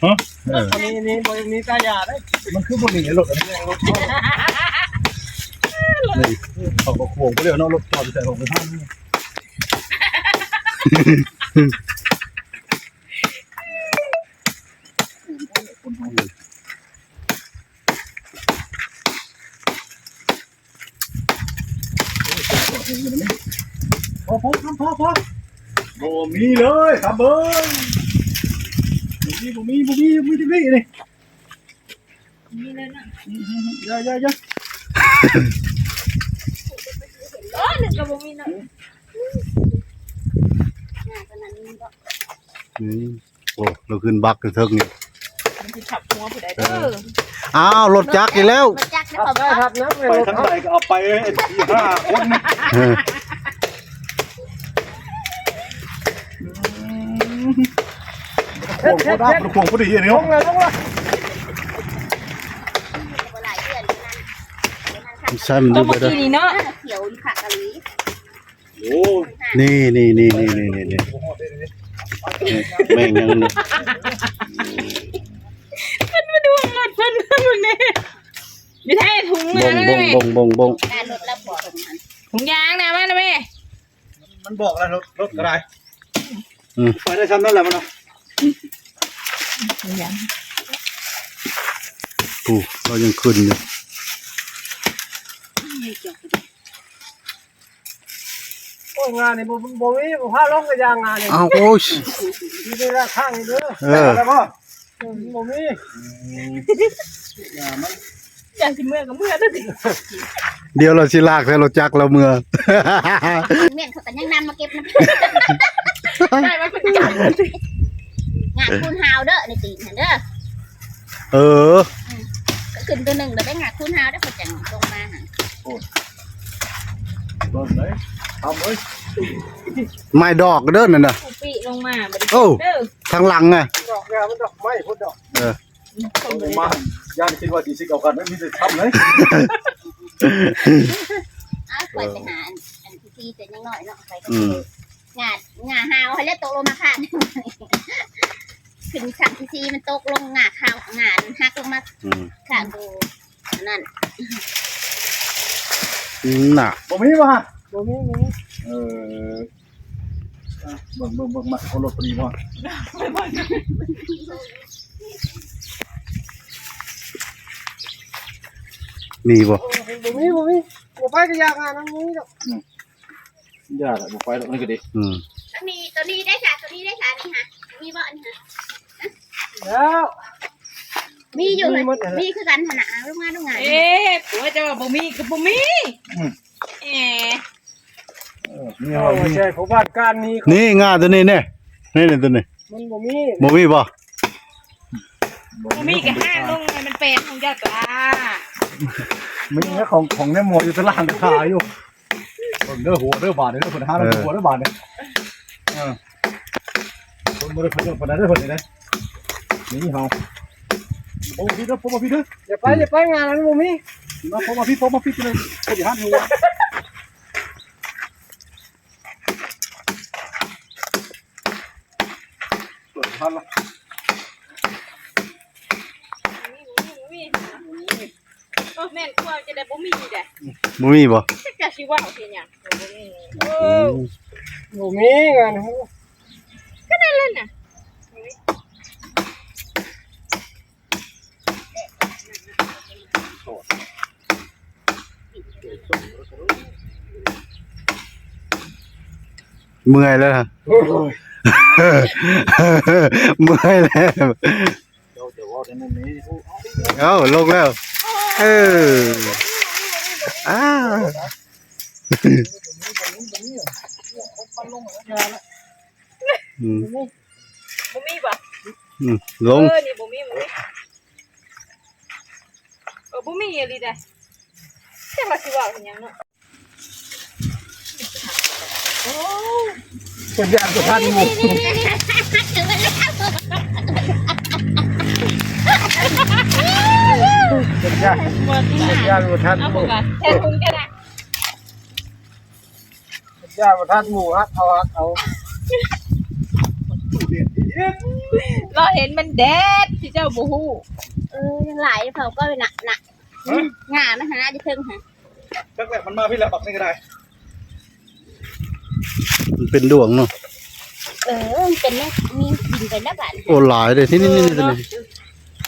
ฮะนี่บริมีตายาได้มันคือบนนี้รถอันนี้รถนี่เขาก็ควงไปเรื่อยเนาะรถจอดใส่ของไปท่านพอโอ้มีเลยครับเบิ้งมีที่นี่เลยนะอย่าหนึ่งกับบ่มีเนาะโอ้เราขึ้นบักกันเทิงนี่ มันสิขับหัวผู้ใดเด้อ อ้าวรถจักรอีกแล้ว รถจักรนะขอบ ได้ครับนะ ไปทั้งไหนก็เอาไปที่5 คนควงพอดีอย่างนี้ ลงเลย ใช่มันดูไปด้วย เนาะ เขียวค่ะกะลี โอ้นี่แม่งยัง มันมาดูรถเพิ่นนี่อยู่แท้ถุงนะแม่ บง การลดระบบของมัน ถุงยางนะมานะแม่ มันบอกแล้วรถก็ได้ไปได้ชั้นนั่นแหละมันเนาะ ถุงยาง เรายังขึ้นอยู่ โอ้ยงานนี่บ่มีบ่พาลงกระยางงานนี่ อ้าวโอ้ย นี่ละข้างนี่เด้อ แล้วก็ บ่มี อย่างสิเมื่อกับเมื่อเด้อสิ เดี๋ยวเราสิลากแล้วเราจักเราเมื่อ เมียนเขาก็ยังนำมาเก็บน้ำ ได้มาเป็นกัน งานคูณฮาวเด้อในตีนเด้อ เออ ก็ขึ้นตัวหนึ่งเดี๋ยวไปงานคูณฮาวได้เขาจังลงมาหา เอาเลยไม่ดอกเด้อนั่นน่ะ ผู้ปีลงมาบ่ได้ โอ้ เด้อ ทางหลังอ่ะ ดอกยามันดอกไม้พุ่นดอก มาย่านคิดว่าสิเอากันไม่มีสิทำเลย อ้าวปล่อยไปหาอันที่แต่ยังน้อยเนาะไปก็คืองานฮาวให้แล้วตกลงมาค่ะขึ้นสั่งที่มันตกลงงาข้าวงานหักลงมาข้างดูนั่น น่ะบ่มีป่ะ บ่มี เบิ่งมาเอารถพอดีป่ะมีบ่ บ่มีบ่ไปกระยางงานนั้นบ่มีดอก ยากบ่ไปแล้วนี่ก็ดีตัวนี้ได้ค่ะนี่ฮะมีบ่อันฮะ แล้ว มีอยู่เลยมีคือกันขนาดลงมาลงงาน ผัวจะว่าบ่มีก็บ่มีนี่ โอ้ยใช่ของบ้านการนี้ นี่งาตัวนี้เนี่ยนี่ตัวนี้ มันบ่มี บ่มีป่ะ บ่มีก็ห้างลงมันเป็นของเจ้าตัว มีแค่ของในหมวกอยู่ตลาดขายอยู่เด้อหัวเด้อบาทเด้อคน5หัวเด้อบาทเนี่ยคนบ่ได้คนบ่ได้คนนี้นะนี่เฮาโอ้พี่เด้อผมมาพี่เด้อ อย่าไปงานนั้นบ่มี ผมมาพี่เลยคนที่หันหัวทันละ แม่นกลัวจะได้บ่มีเด้ บ่มีบ่ จะสิว่าเอาเฮ็ดหยังบ่มีบ่มีงาน ก็นั่นแหละน่ะ เมื่อยแล้วฮะเมื่อยแล้วเอาลงแล้วอ้าว บ่มีบ่ ลง นี่บ่มีบ่มีอีหลีเด้แต่ว่าสิว่าเฮ็ดหยังเนาะ เป็นยางสุพรรณหมู่ เป็นยางสุพรรณ เอา ห บ่ มู่ ก็แท้ถุงก็ได้ เป็นยางสุพรรณหมู่ฮักเอา เราเห็นมันแดดที่เจ้าบูฮู้ ยังหลายเขาก็หนักงานะฮะจะเพิ่งฮะ แรกๆมันมาพี่แล้วปักนี่ก็ได้ มันเป็นดวงเนาะ เป็นแม่มีบินไปนะบ้าน โอ้หลายเลยที่นี่ตัวนี้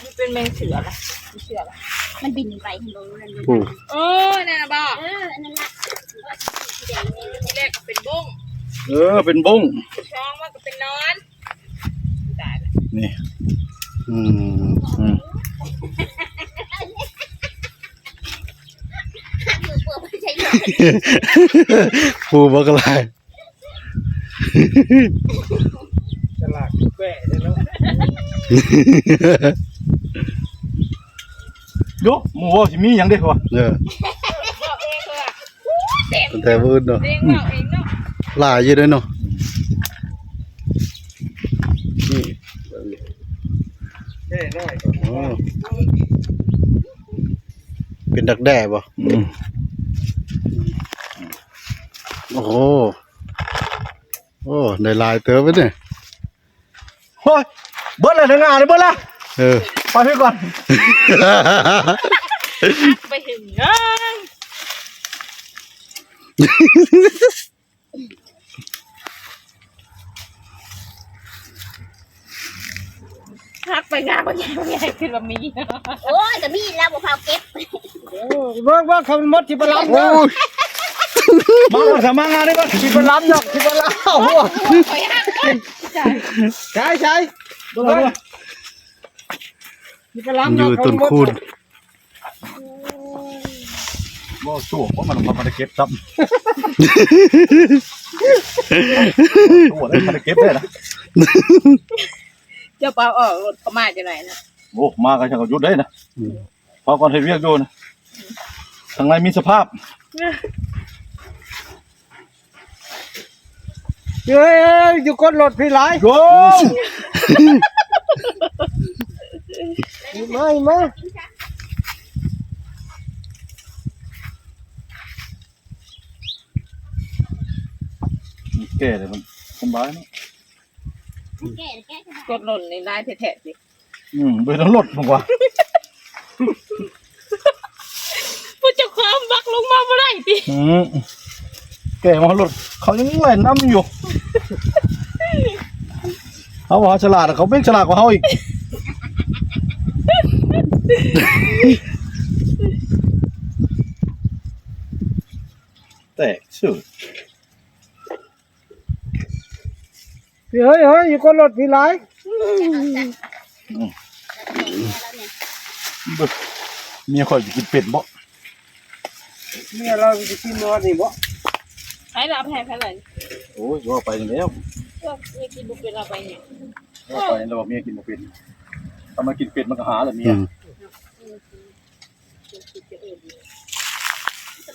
มันเป็นแมงเสือละไม่เสือละ มันบินไปทางโน้นนั่น โอ้ โอ้น่ะบอก นั่นแหละ ที่แรกก็เป็นบ้ง เป็นบ้ง ช่องว่าก็เป็นนอนตายละ นี่อืม มือเปิดไม่ใช่ ผู้บ่กระไร ฉลากแก่เลยเนาะ โยหมูว่าสิมีหยังได้บ่ บอกเองเลยอ่ะเต็ม แต่วืดเนาะ เองบอกเองเนาะ หลายอยู่ด้วยเนาะนี่ แก่น้อย โอ้เป็นดักแด้บ่โอ้โหโอ้ได้ลายเติบไปเนี่ย โอ้ยเบิดเลยทั้งงานเลยเบิดละ ไปพี่ก่อน ไปถึงนั่งหักไปงานบางอย่างขึ้นมามี โอ้ยแต่มีแล้วบ่พาเก็บ เบิ่งเขามดที่บลัม โอ้ มาก่อนทำมางานได้ก่อน ที่บลัมดอกที่บลัมหัว ไปหักใช่ ใช่ดูเบิ่งที่บลัม อยู่ต้นคูณ บ่สู้เพราะมันมาได้เก็บซับตัวได้มาได้เก็บได้นะ เจ้าเปล่าออกรถเขามาจะไหนนะ โอ้มากันช่างก็หยุดได้นะพอก่อนให้เวียกอยู่นะทางในมีสภาพ เฮ้ยอยู่ก้นรถพี่หลาย โย มา แก่เลยมันสบายเนาะ แก่ กดหล่นในร้านแท้ๆสิ ไปทั้งรถผมว่า ผู้เจ้าของบักลงมาเมื่อไรดิ แก่มารถเขายังแหวนน้ำอยู่เขาว่าฉลาดเขาไม่ฉลาดกว่าเขาอีกแตกชื่อ เฮ้ยอยู่ก้นรถพี่หลาย เมียคอยกินเป็ดบ่ เมียเราจะกินนอนนี่บ่ ให้เราแพ้เลย โอ้ยว่าไปแล้ว ก็ไม่กินบุฟเฟ่ต์เราไปเนี่ย ว่าไปแล้วบอกเมียกินบ่เป็นถ้ามากินเป็ดมันก็หาแหละเมีย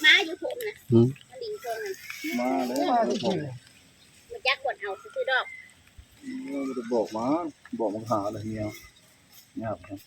มาอยู่ผมนะมันดิ่งตรงนั้น มาแล้ว มันจักกดเอาซื้อดอก บอกมาบอกมันหาเลยเมียเงียบครับ